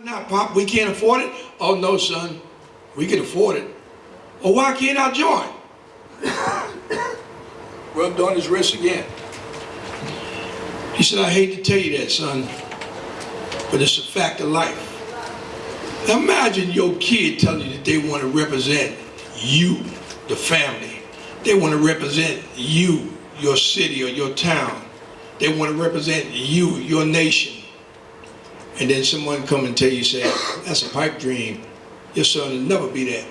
Now, Pop, we can't afford it. Oh, no, son, we can afford it. Well, why can't I join? Rubbed on his wrist again. He said, I hate to tell you that, son, but it's a fact of life. Imagine your kid telling you that they want to represent you, the family. They want to represent you, your city or your town. They want to represent you, your nation. And then someone come and tell you, say, that's a pipe dream. Your son will never be that.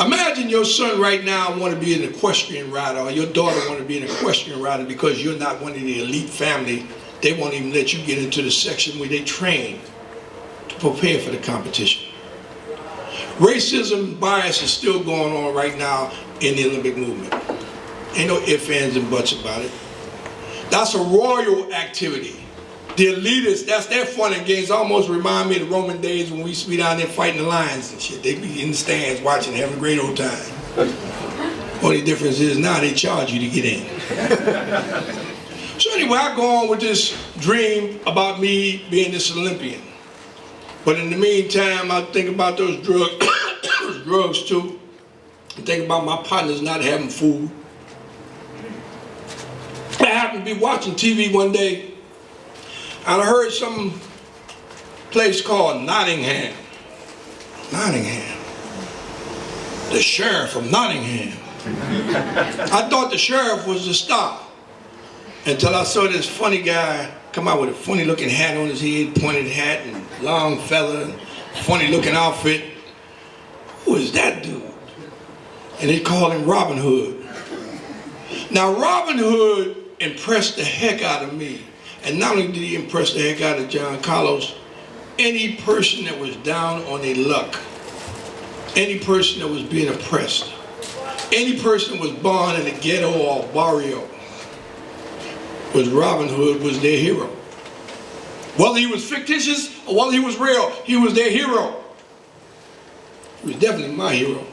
Imagine your son right now want to be an equestrian rider, or your daughter want to be an equestrian rider because you're not one of the elite family. They won't even let you get into the section where they train to prepare for the competition. Racism, bias is still going on right now in the Olympic movement. Ain't no ifs, ands, and buts about it. That's a royal activity. The elitists, that's their fun and games. Almost remind me of the Roman days when we used to be down there fighting the lions and shit. They'd be in the stands watching, having a great old time. Only difference is now they charge you to get in. So anyway, I go on with this dream about me being this Olympian. But in the meantime, I think about those drugs too. I think about my partners not having food. I happened to be watching TV one day, and I heard some place called Nottingham. Nottingham. The sheriff of Nottingham. I thought the sheriff was the star until I saw this funny guy come out with a funny looking hat on his head, pointed hat and long fella, and funny looking outfit. Who is that dude? And they called him Robin Hood. Now Robin Hood impressed the heck out of me. And not only did he impress the heck out of John Carlos, any person that was down on their luck, any person that was being oppressed, any person that was born in the ghetto or barrio, was Robin Hood was their hero. Whether he was fictitious or whether he was real, he was their hero. He was definitely my hero.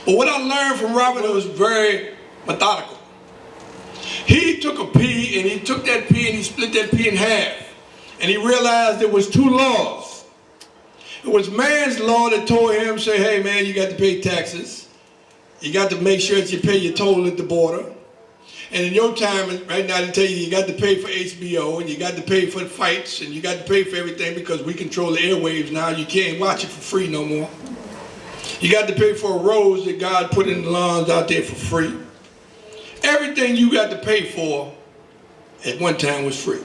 But what I learned from Robin Hood was very methodical. He took a pea and he took that pea and he split that pea in half. And he realized there was two laws. It was man's law that told him, say, hey man, you got to pay taxes. You got to make sure that you pay your toll at the border. And in your time, right now, they tell you got to pay for HBO and you got to pay for the fights and you got to pay for everything because we control the airwaves now. You can't watch it for free no more. You got to pay for a rose that God put in the lawns out there for free. Everything you got to pay for at one time was free.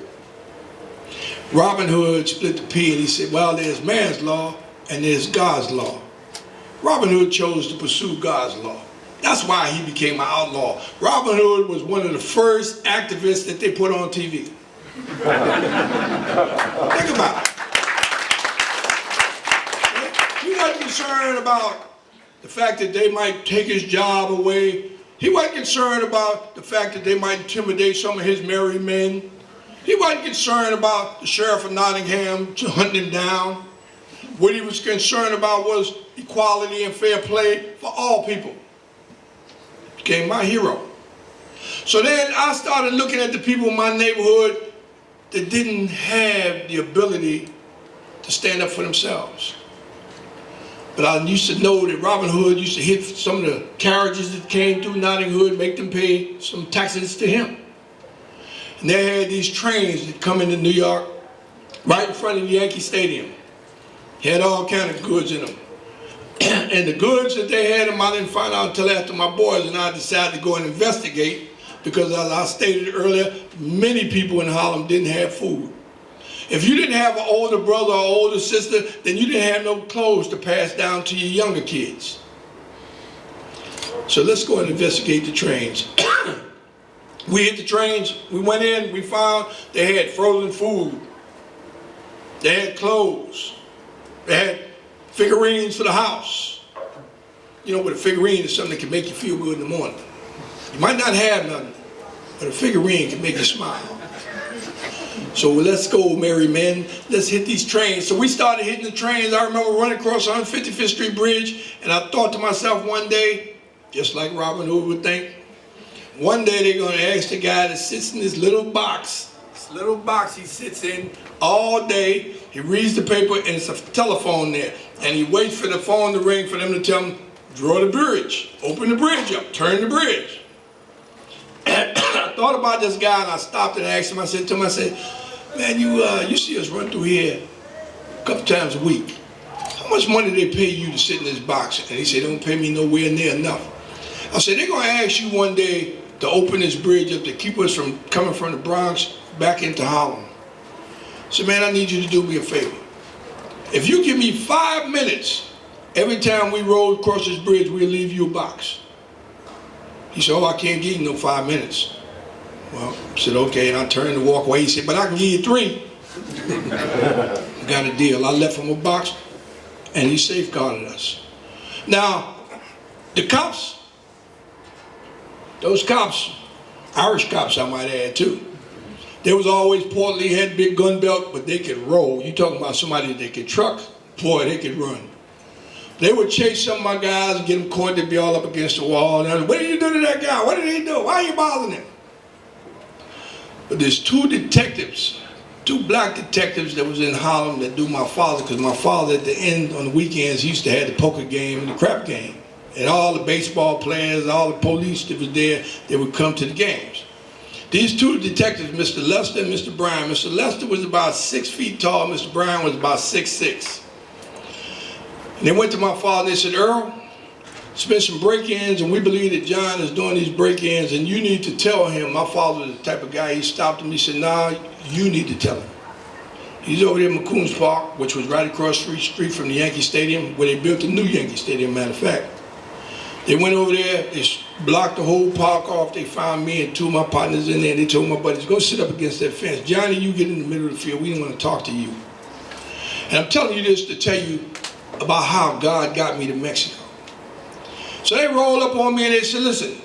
Robin Hood split the pea and he said, well, there's man's law and there's God's law. Robin Hood chose to pursue God's law. That's why he became an outlaw. Robin Hood was one of the first activists that they put on TV. Think about it. He wasn't concerned about the fact that they might take his job away. He wasn't concerned about the fact that they might intimidate some of his merry men. He wasn't concerned about the sheriff of Nottingham to hunt him down. What he was concerned about was equality and fair play for all people. Became my hero. So then I started looking at the people in my neighborhood that didn't have the ability to stand up for themselves. But I used to know that Robin Hood used to hit some of the carriages that came through Nottingham, make them pay some taxes to him. And they had these trains that come into New York right in front of the Yankee Stadium. Had all kind of goods in them. And the goods that they had them, I didn't find out until after my boys and I decided to go and investigate because as I stated earlier, many people in Harlem didn't have food. If you didn't have an older brother or older sister, then you didn't have no clothes to pass down to your younger kids. So let's go and investigate the trains. We hit the trains, we went in, we found they had frozen food. They had clothes. They had figurines for the house. You know what a figurine is, something that can make you feel good in the morning. You might not have nothing, but a figurine can make you smile. So let's go, merry men. Let's hit these trains. So we started hitting the trains. I remember running across 155th Street Bridge, and I thought to myself one day, just like Robin Hood would think, one day they're going to ask the guy that sits in this little box little box he sits in all day. He reads the paper and it's a telephone there. And he waits for the phone to ring for them to tell him, draw the bridge, open the bridge up, turn the bridge. And I thought about this guy and I stopped and asked him, I said to him, man, you see us run through here a couple times a week. How much money do they pay you to sit in this box? And he said, they don't pay me nowhere near enough. I said, they're going to ask you one day to open this bridge up to keep us from coming from the Bronx back into Harlem. I said, man, I need you to do me a favor. If you give me 5 minutes, every time we roll across this bridge, we'll leave you a box. He said, oh, I can't give you no 5 minutes. Well, I said, okay, and I turned to walk away. He said, but I can give you 3. Got a deal. I left him a box, and he safeguarded us. Now, the cops, those cops, Irish cops I might add too, they was always portly, had big gun belt, but they could roll. You talking about somebody that could truck, boy, they could run. They would chase some of my guys and get them caught, they'd be all up against the wall. And I said, what did you do to that guy? What did he do? Why are you bothering him? But there's 2 detectives, 2 black detectives that was in Harlem that do my father, because my father at the end on the weekends, he used to have the poker game and the crap game. And all the baseball players, all the police that was there, they would come to the games. These 2 detectives, Mr. Lester and Mr. Bryan. Mr. Lester was about 6 feet tall, Mr. Bryan was about 6'6". And they went to my father and they said, Earl, it's been some break-ins and we believe that John is doing these break-ins and you need to tell him. My father was the type of guy, he stopped him, he said, nah, you need to tell him. He's over there in McCoon's Park, which was right across the street from the Yankee Stadium, where they built the new Yankee Stadium, matter of fact. They went over there, they blocked the whole park off, they found me and 2 of my partners in there, and they told my buddies, go sit up against that fence. Johnny, you get in the middle of the field, we didn't want to talk to you. And I'm telling you this to tell you about how God got me to Mexico. So they rolled up on me and they said, listen,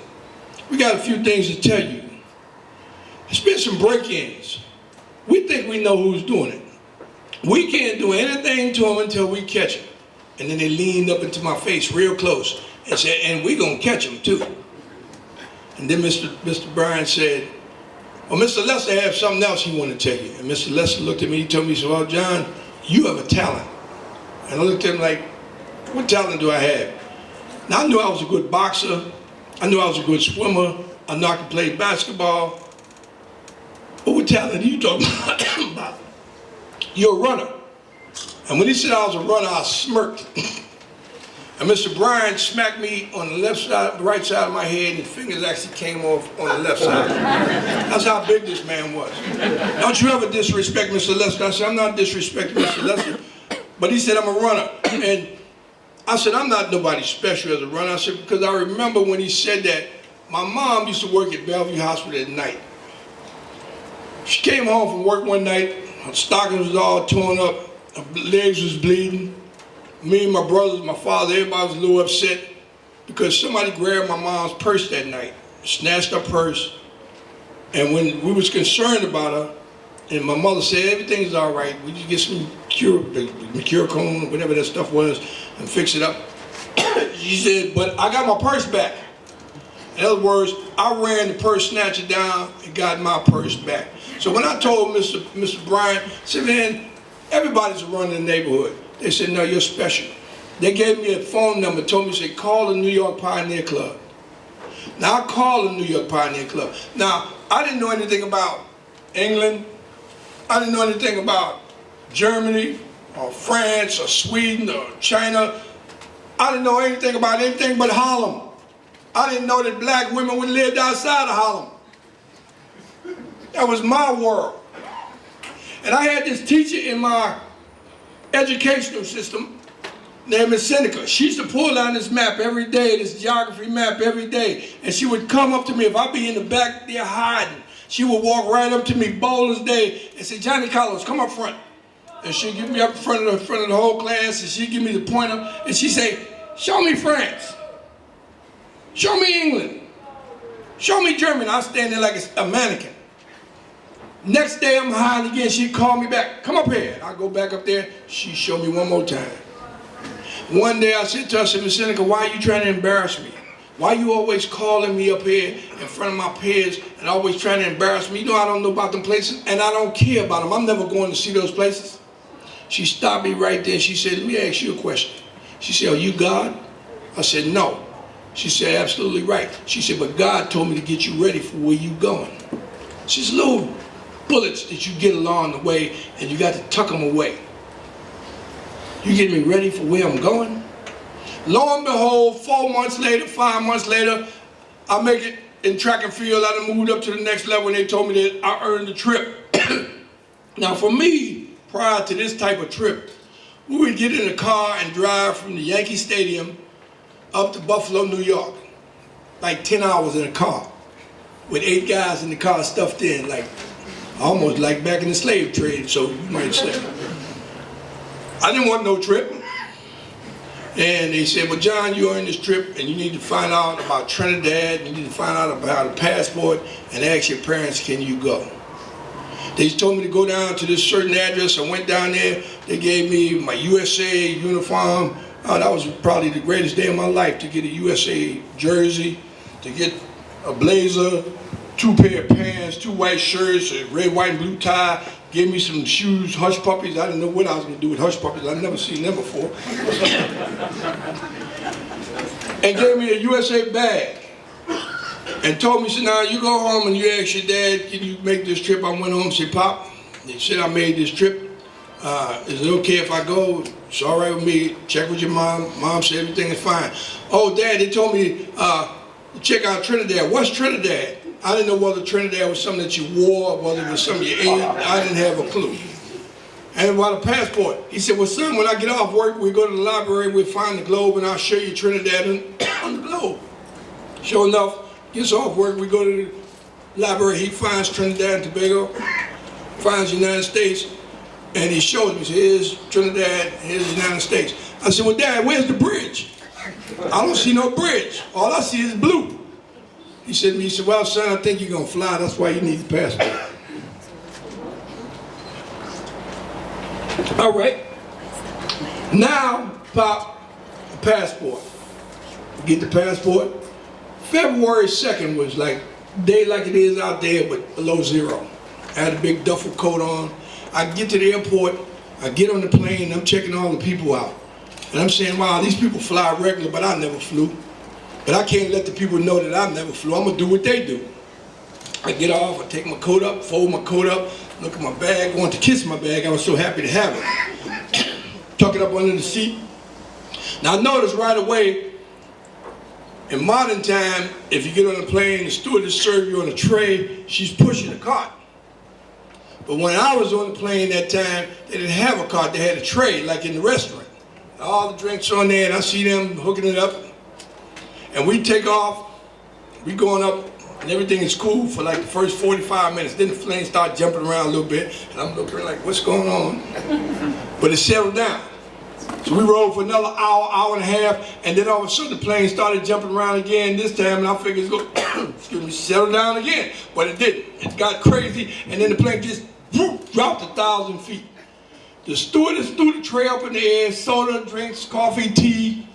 we got a few things to tell you. There's been some break-ins. We think we know who's doing it. We can't do anything to them until we catch them. And then they leaned up into my face real close and said, and we're going to catch them too. And then Mr. Bryan said, well, Mr. Lester has something else he wanted to tell you. And Mr. Lester looked at me, he told me, he said, well, John, you have a talent. And I looked at him like, what talent do I have? Now I knew I was a good boxer, I knew I was a good swimmer, I knew I could play basketball. But what talent are you talking about? You're a runner. And when he said I was a runner, I smirked. And Mr. Bryan smacked me on the left side, the right side of my head, and his fingers actually came off on the left side. That's how big this man was. Don't you ever disrespect Mr. Lester. I said, I'm not disrespecting Mr. Lester. But he said, I'm a runner. And I said, I'm not nobody special as a runner. I said, because I remember when he said that, my mom used to work at Bellevue Hospital at night. She came home from work one night, her stockings was all torn up, her legs was bleeding. Me and my brothers, my father, everybody was a little upset because somebody grabbed my mom's purse that night, snatched her purse. And when we was concerned about her, and my mother said, everything's all right, we just get some Curacone, whatever that stuff was, and fix it up. She said, but I got my purse back. In other words, I ran the purse snatcher down and got my purse back. So when I told Mr. Bryan, I said, man, everybody's running the neighborhood. They said, no, you're special. They gave me a phone number, told me, said, call the New York Pioneer Club. Now I called the New York Pioneer Club. Now, I didn't know anything about England. I didn't know anything about Germany or France or Sweden or China. I didn't know anything about anything but Harlem. I didn't know that black women would live outside of Harlem. That was my world. And I had this teacher in my educational system named Miss Seneca. She used to pull down this map every day, this geography map every day, and she would come up to me. If I'd be in the back there hiding, she would walk right up to me, bold as day, and say, Johnny Carlos, come up front. And she'd give me up in front of the whole class, and she'd give me the pointer, and she'd say, show me France. Show me England. Show me Germany. I'll stand there like a mannequin. Next day I'm hiding again, she'd call me back, come up here. I'll go back up there, she'd show me one more time. One day I said to her, I said, Miss Seneca, why are you trying to embarrass me? Why you always calling me up here in front of my peers and always trying to embarrass me? You know I don't know about them places, and I don't care about them. I'm never going to see those places. She stopped me right there. She said, let me ask you a question. She said, are you God? I said, no. She said, absolutely right. She said, but God told me to get you ready for where you going. It's just little bullets that you get along the way, and you got to tuck them away. You get me ready for where I'm going? Lo and behold, 4 months later, 5 months later, I make it in track and field. I done moved up to the next level, and they told me that I earned the trip. Now for me, prior to this type of trip, we would get in a car and drive from the Yankee Stadium up to Buffalo, New York. Like 10 hours in a car with 8 guys in the car stuffed in, like almost like back in the slave trade, so you might say. I didn't want no trip. And they said, well, John, you're on this trip and you need to find out about Trinidad, you need to find out about a passport and ask your parents, can you go? They told me to go down to this certain address. I went down there, they gave me my USA uniform. Oh, that was probably the greatest day of my life, to get a USA jersey, to get a blazer, 2 pair of pants, 2 white shirts, a red, white, and blue tie. Gave me some shoes, hush puppies. I didn't know what I was going to do with hush puppies. I'd never seen them before. And gave me a USA bag. And told me, said, now you go home and you ask your dad, can you make this trip? I went home and said, Pop, they said I made this trip. Is it okay if I go? It's all right with me. Check with your mom. Mom said everything is fine. Oh, Dad, they told me to check out Trinidad. What's Trinidad? I didn't know whether Trinidad was something that you wore, whether it was something you ate. I didn't have a clue. And about a passport, he said, well, son, when I get off work, we go to the library, we find the globe, and I'll show you Trinidad on the globe. Sure enough, gets off work, we go to the library, he finds Trinidad and Tobago, finds the United States, and he shows me, he says, here's Trinidad, here's the United States. I said, well, Dad, where's the bridge? I don't see no bridge. All I see is blue. He said to me, he said, well, son, I think you're going to fly. That's why you need the passport. All right. Now, Pop, the passport. Get the passport. February 2nd was like day like it is out there, but below zero. I had a big duffel coat on. I get to the airport. I get on the plane. I'm checking all the people out. And I'm saying, wow, these people fly regular, but I never flew. But I can't let the people know that I never flew. I'm going to do what they do. I get off, I take my coat up, fold my coat up, look at my bag, want to kiss my bag. I was so happy to have it. Tuck it up under the seat. Now I noticed right away, in modern time, if you get on a plane, the stewardess serves you on a tray, she's pushing a cart. But when I was on the plane that time, they didn't have a cart, they had a tray, like in the restaurant. All the drinks on there, and I see them hooking it up. And we take off, we going up, and everything is cool for like the first 45 minutes. Then the plane started jumping around a little bit, and I'm looking like, what's going on? But it settled down. So we rode for another hour, hour and a half, and then all of a sudden the plane started jumping around again this time, and I figured it's going to excuse me, settle down again. But it didn't. It got crazy, and then the plane just dropped 1,000 feet. The stewardess threw the tray up in the air, soda, drinks, coffee, tea,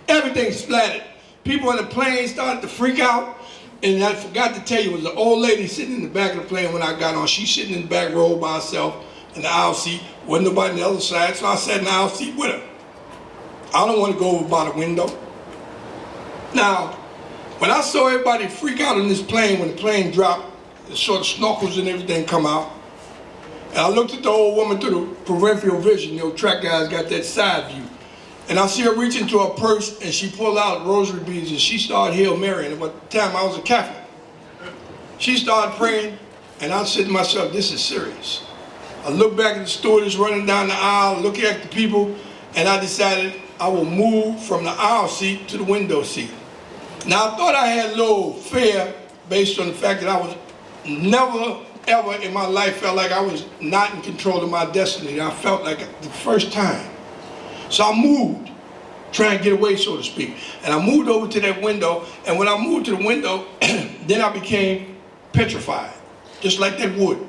everything splattered. People on the plane started to freak out, and I forgot to tell you, it was an old lady sitting in the back of the plane when I got on. She's sitting in the back row by herself in the aisle seat. Wasn't nobody on the other side, so I sat in the aisle seat with her. I don't want to go over by the window. Now, when I saw everybody freak out on this plane, when the plane dropped, the sort of snorkels and everything come out, and I looked at the old woman through the peripheral vision. You know, track guys got that side view. And I see her reach into her purse, and she pulled out rosary beads, and she started Hail Mary. And at the time, I was a Catholic. She started praying, and I said to myself, this is serious. I looked back at the stewardess running down the aisle, looking at the people, and I decided I will move from the aisle seat to the window seat. Now, I thought I had a little fear based on the fact that I was never, ever in my life felt like I was not in control of my destiny. I felt like the first time. So I moved, trying to get away, so to speak. And I moved over to that window, and when I moved to the window, then I became petrified, just like that wood.